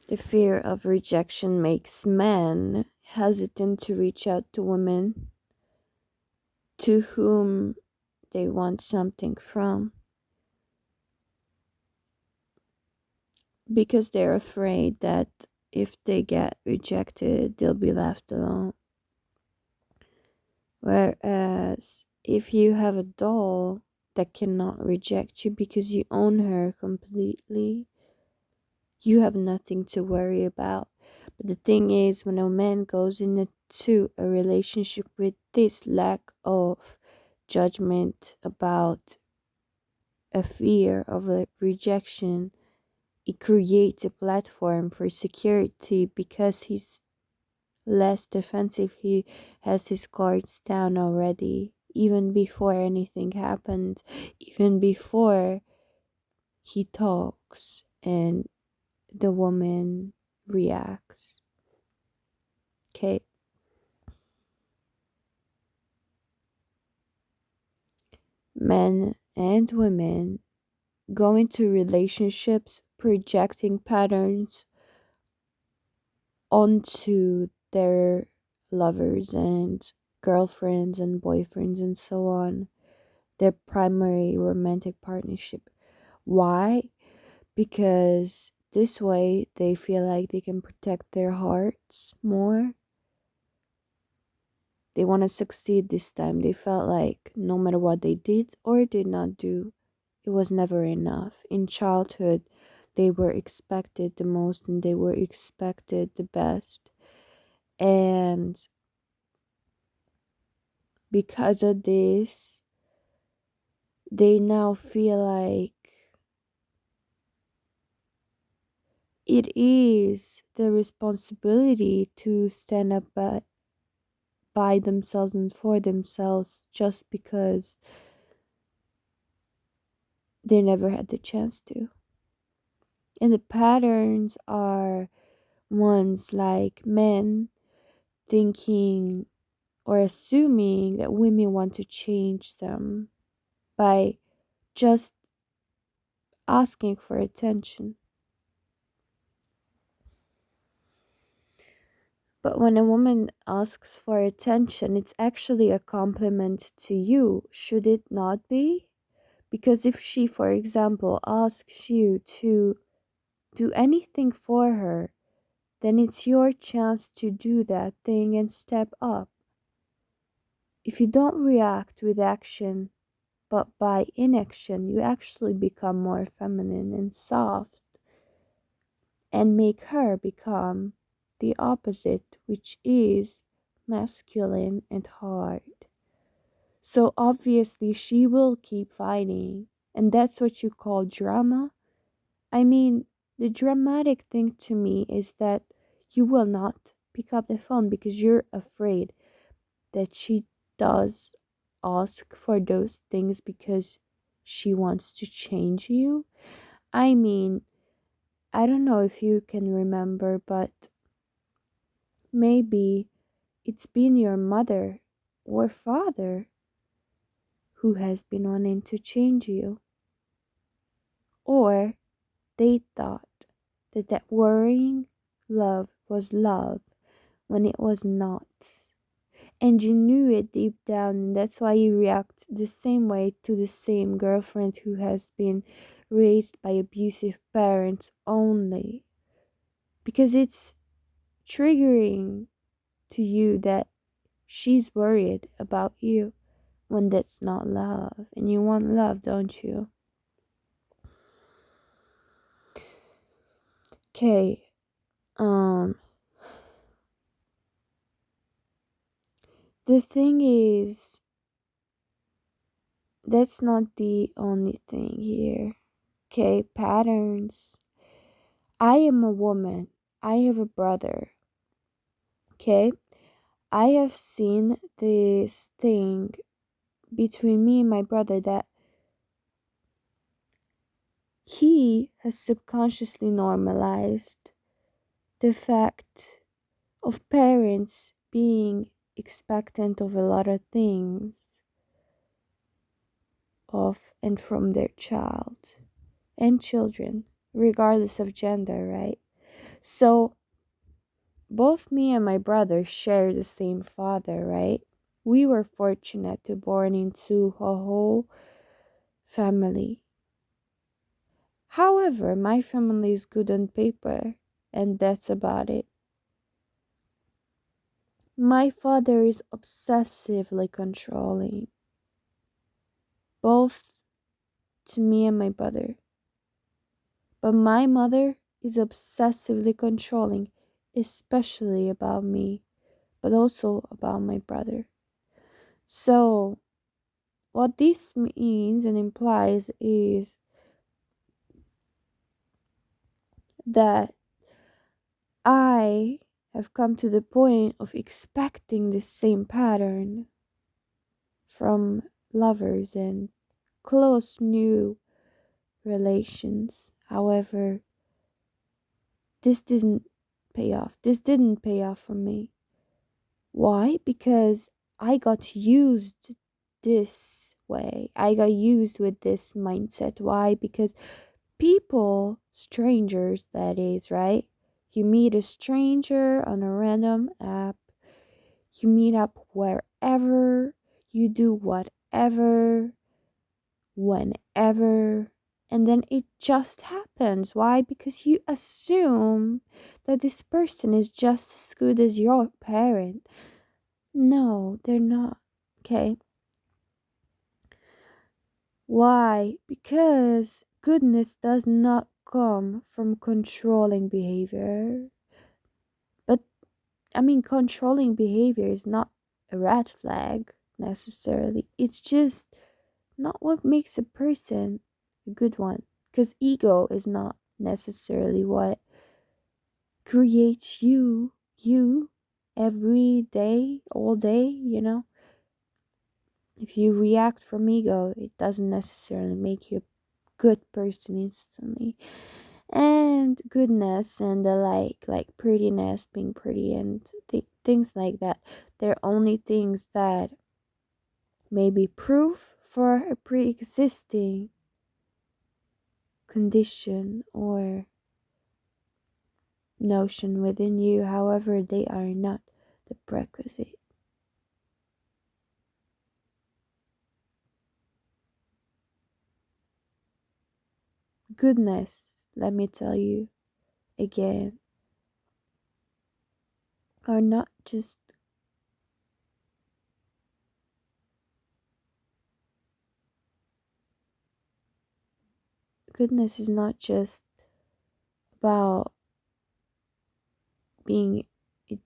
The fear of rejection makes men hesitant to reach out to women to whom they want something from because they're afraid that if they get rejected, they'll be left alone. Whereas if you have a doll that cannot reject you because you own her completely, you have nothing to worry about. But the thing is, when a man goes into a relationship with this lack of judgment about a fear of a rejection, it creates a platform for security because he's less defensive. He has his guards down already, even before anything happens, even before he talks and the woman reacts. Okay. Men and women go into relationships projecting patterns onto their lovers and girlfriends and boyfriends and so on, their primary romantic partnership. Why? Because this way they feel like they can protect their hearts more. They want to succeed this time. They felt like no matter what they did or did not do, it was never enough. In childhood, they were expected the most and they were expected the best. And because of this, they now feel like it is the responsibility to stand up by themselves and for themselves just because they never had the chance to. And the patterns are ones like men thinking or assuming that women want to change them by just asking for attention. But when a woman asks for attention, it's actually a compliment to you, should it not be? Because if she, for example, asks you to do anything for her, then it's your chance to do that thing and step up. If you don't react with action, but by inaction, you actually become more feminine and soft and make her become the opposite, which is masculine and hard. So obviously, she will keep fighting, and that's what you call drama. I mean, the dramatic thing to me is that you will not pick up the phone because you're afraid that she does ask for those things because she wants to change you. I mean, I don't know if you can remember, but maybe it's been your mother or father who has been wanting to change you. Or they thought that worrying love was love when it was not. And you knew it deep down, and that's why you react the same way to the same girlfriend who has been raised by abusive parents only. Because it's triggering to you that she's worried about you when that's not love. And you want love, don't you? Okay, um, the thing is, that's not the only thing here. Okay, patterns. I am a woman. I have a brother. Okay, I have seen this thing between me and my brother that he has subconsciously normalized the fact of parents being expectant of a lot of things of and from their child and children, regardless of gender, right? So both me and my brother share the same father, right? We were fortunate to born into a whole family. However, my family is good on paper, and that's about it. My father is obsessively controlling, both to me and my brother. But my mother is obsessively controlling, especially about me, but also about my brother. So, what this means and implies is that I have come to the point of expecting the same pattern from lovers and close new relations. However, this didn't pay off. This didn't pay off for me. Why? Because I got used this way. I got used with this mindset. Why? Because people, strangers, that is, right? You meet a stranger on a random app, you meet up wherever, you do whatever, whenever, and then it just happens. Why? Because you assume that this person is just as good as your parent. No, they're not. Okay. Why? Because goodness does not come from controlling behavior. But I mean, controlling behavior is not a red flag necessarily. It's just not what makes a person a good one. Because ego is not necessarily what creates you, every day, all day, you know? If you react from ego, it doesn't necessarily make you a good person instantly. And goodness and the like prettiness, being pretty, and things like that, they're only things that may be proof for a pre-existing condition or notion within you. However, they are not the prerequisite. Goodness, let me tell you again, are not just goodness is not just about being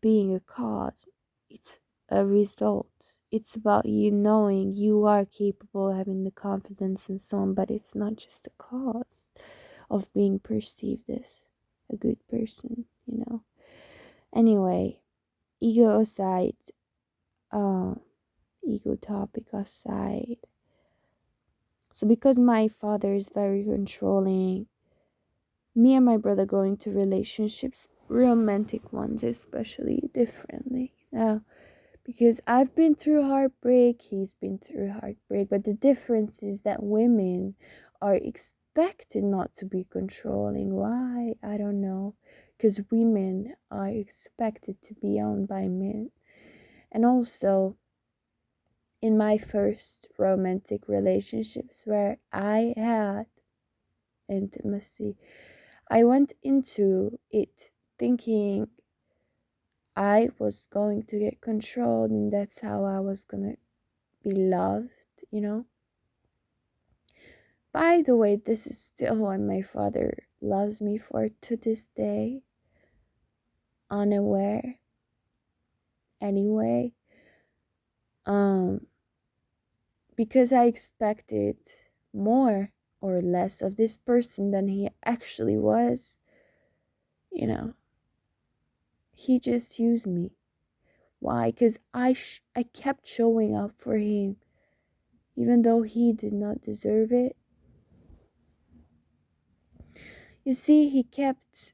being a cause. It's a result. It's about you knowing you are capable of having the confidence and so on, but it's not just a cause of being perceived as a good person, you know. Anyway, ego aside, uh, ego topic aside. So because my father is very controlling, me and my brother go into relationships, romantic ones especially, differently. Now, because I've been through heartbreak, he's been through heartbreak, but the difference is that women are expected not to be controlling. Why? I don't know. Because women are expected to be owned by men. And also, in my first romantic relationships where I had intimacy, I went into it thinking I was going to get controlled and that's how I was gonna be loved, you know. By the way, this is still what my father loves me for to this day, unaware anyway. Um, because I expected more or less of this person than he actually was, you know. He just used me. Why? Because I kept showing up for him, even though he did not deserve it. You see, he kept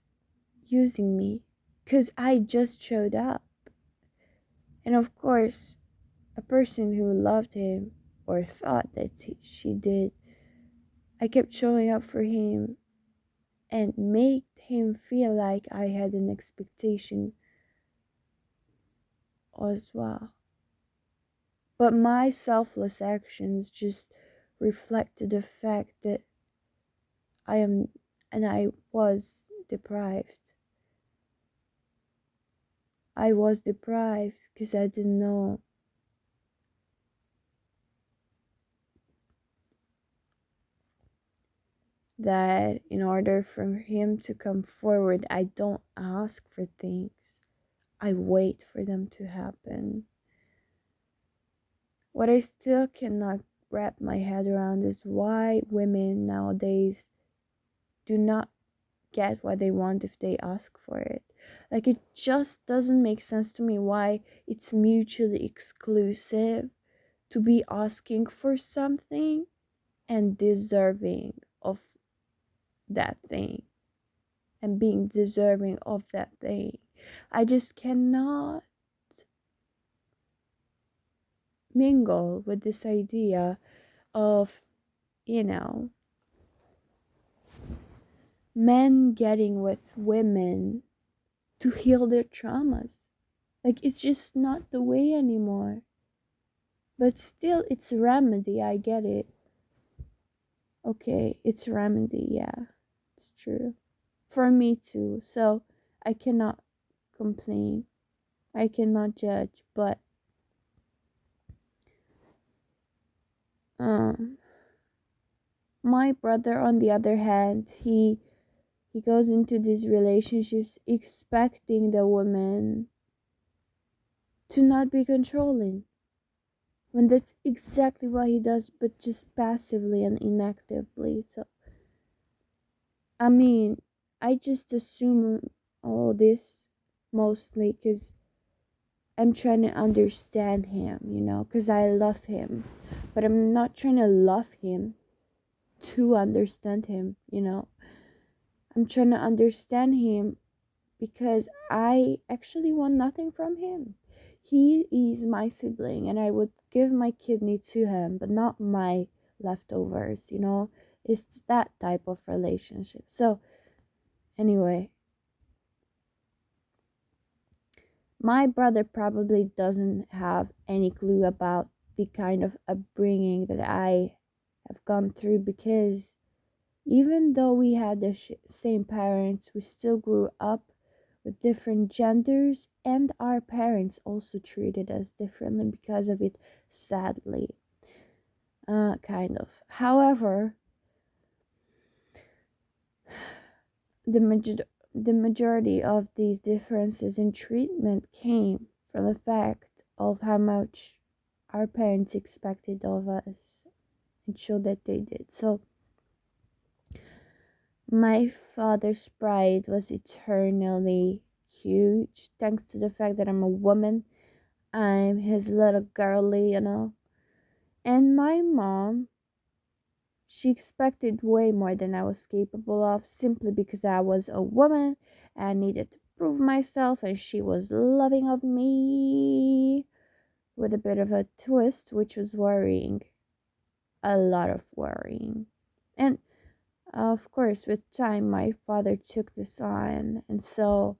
using me because I just showed up. And of course, a person who loved him or thought that she did, I kept showing up for him and make him feel like I had an expectation as well. But my selfless actions just reflected the fact that I am and I was deprived. I was deprived because I didn't know that in order for him to come forward, I don't ask for things. I wait for them to happen. What I still cannot wrap my head around is why women nowadays do not get what they want if they ask for it. Like, it just doesn't make sense to me why it's mutually exclusive to be asking for something and deserving of that thing and being deserving of that thing. I just cannot mingle with this idea of, you know, men getting with women to heal their traumas. Like, it's just not the way anymore. But still, it's a remedy. I get it. Okay, it's a remedy. Yeah, it's true. For me too. So I cannot complain. I cannot judge. But um, my brother, on the other hand, he goes into these relationships expecting the woman to not be controlling, when that's exactly what he does, but just passively and inactively. So I mean, I just assume all this mostly because I'm trying to understand him, because I love him. But I'm not trying to love him to understand him. I'm trying to understand him because I actually want nothing from him. He is my sibling, and I would give my kidney to him, but not my leftovers. It's that type of relationship. So, anyway, my brother probably doesn't have any clue about the kind of upbringing that I have gone through, because even though we had the same parents, we still grew up with different genders, and our parents also treated us differently because of it, sadly. Kind of. However, the, the majority of these differences in treatment came from the fact of how much our parents expected of us and showed that they did. So, my father's pride was eternally huge, thanks to the fact that I'm a woman. I'm his little girly. And my mom, she expected way more than I was capable of, simply because I was a woman and needed to prove myself, and she was loving of me with a bit of a twist, which was worrying. A lot of worrying. And of course, with time, my father took this on, and so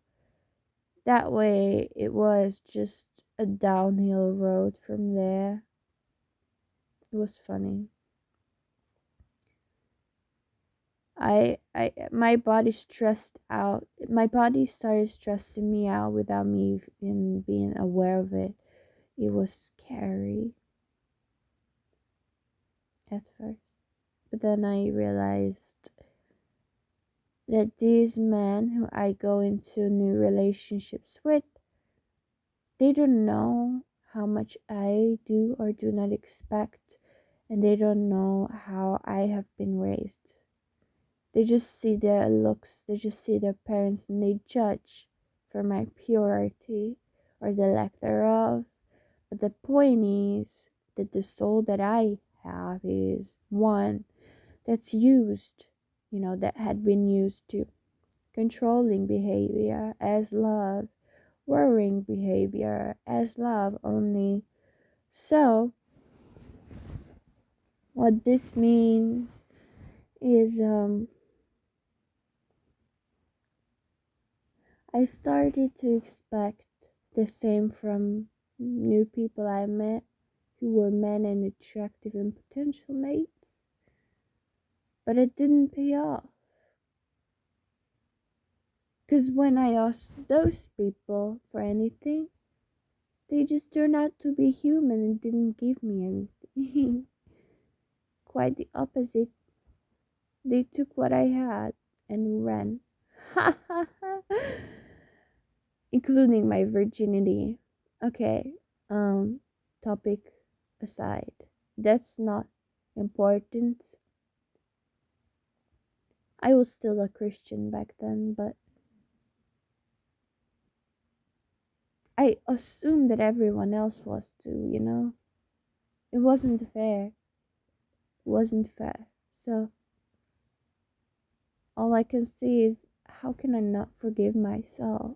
that way it was just a downhill road from there. It was funny. My body stressed out. My body started stressing me out without me even being aware of it. It was scary at first, but then I realized that these men who I go into new relationships with, they don't know how much I do or do not expect, and they don't know how I have been raised. They just see their looks, they just see their parents, and they judge for my purity or the lack thereof. But the point is that the soul that I have is one that's used, that had been used to controlling behavior as love, worrying behavior as love only. So, what this means is I started to expect the same from new people I met who were men and attractive and potential mates, but it didn't pay off. Because when I asked those people for anything, they just turned out to be human and didn't give me anything. Quite the opposite. They took what I had and ran. Including my virginity. Okay, topic aside. That's not important. I was still a Christian back then, but I assumed that everyone else was too. It wasn't fair. It wasn't fair. So all I can see is how can I not forgive myself?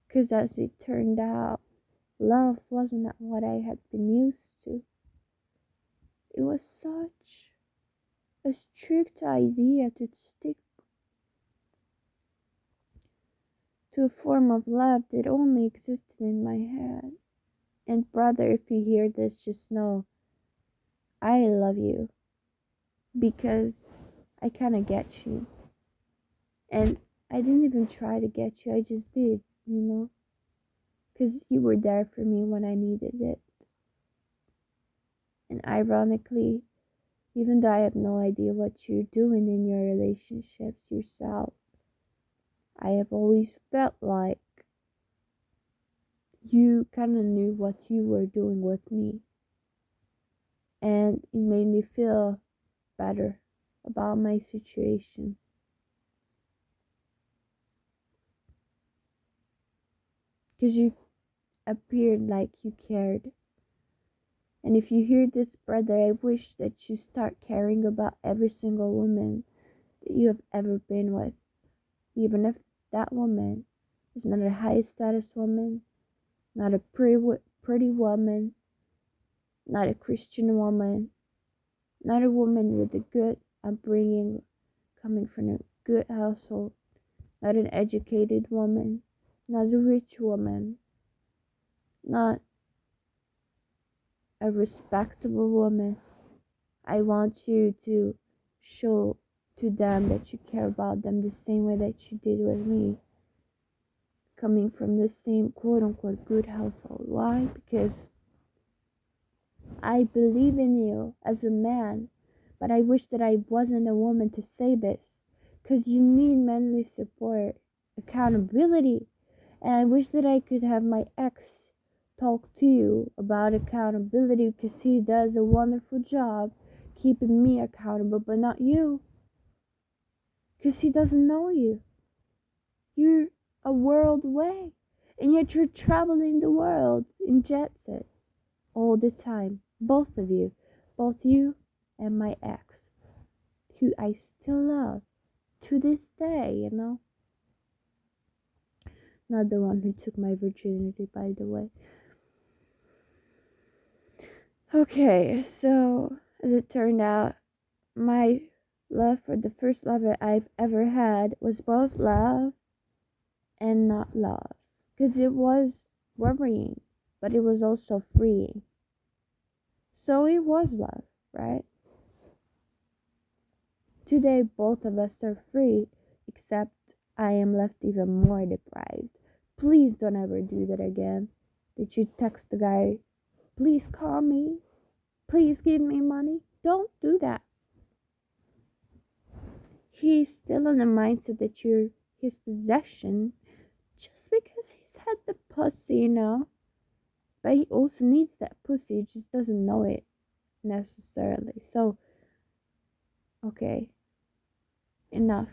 Because as it turned out, love wasn't what I had been used to. It was such a strict idea to stick to a form of love that only existed in my head. And brother, if you hear this, just know I love you because I kind of get you. And I didn't even try to get you, I just did. Because you were there for me when I needed it. And ironically, even though I have no idea what you're doing in your relationships yourself, I have always felt like you kind of knew what you were doing with me. And it made me feel better about my situation. Because you appeared like you cared. And if you hear this, brother, I wish that you start caring about every single woman that you have ever been with. Even if that woman is not a high status woman, not a pretty woman, not a Christian woman, not a woman with a good upbringing, coming from a good household, not an educated woman, not a rich woman, not a respectable woman. I want you to show to them that you care about them the same way that you did with me, coming from the same quote unquote good household. Why? Because I believe in you as a man, but I wish that I wasn't a woman to say this. Because you need manly support, accountability. And I wish that I could have my ex talk to you about accountability because he does a wonderful job keeping me accountable, but not you. Because he doesn't know you. You're a world away. And yet you're traveling the world in jet sets all the time. Both of you. Both you and my ex. Who I still love to this day. Not the one who took my virginity, by the way. Okay, so as it turned out, my love for the first lover I've ever had was both love and not love. Because it was worrying, but it was also freeing. So it was love, right? Today, both of us are free, except I am left even more deprived. Please don't ever do that again. Did you text the guy, please call me? Please give me money? Don't do that. He's still in the mindset that you're his possession just because he's had the pussy. But he also needs that pussy, he just doesn't know it necessarily. So, okay, enough.